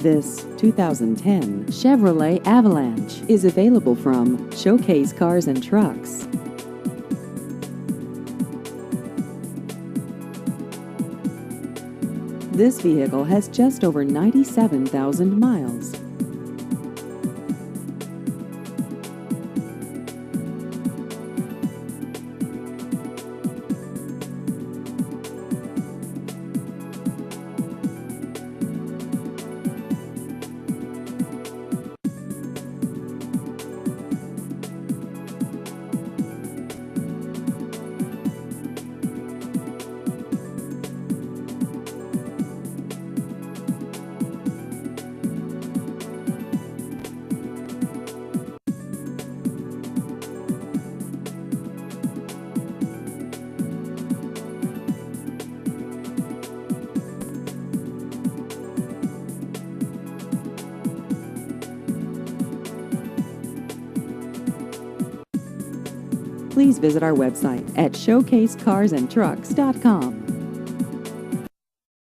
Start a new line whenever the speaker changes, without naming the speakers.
This 2010 Chevrolet Avalanche is available from Showcase Cars and Trucks. This vehicle has just over 97,000 miles. Please visit our website at showcasecarsandtrucks.com.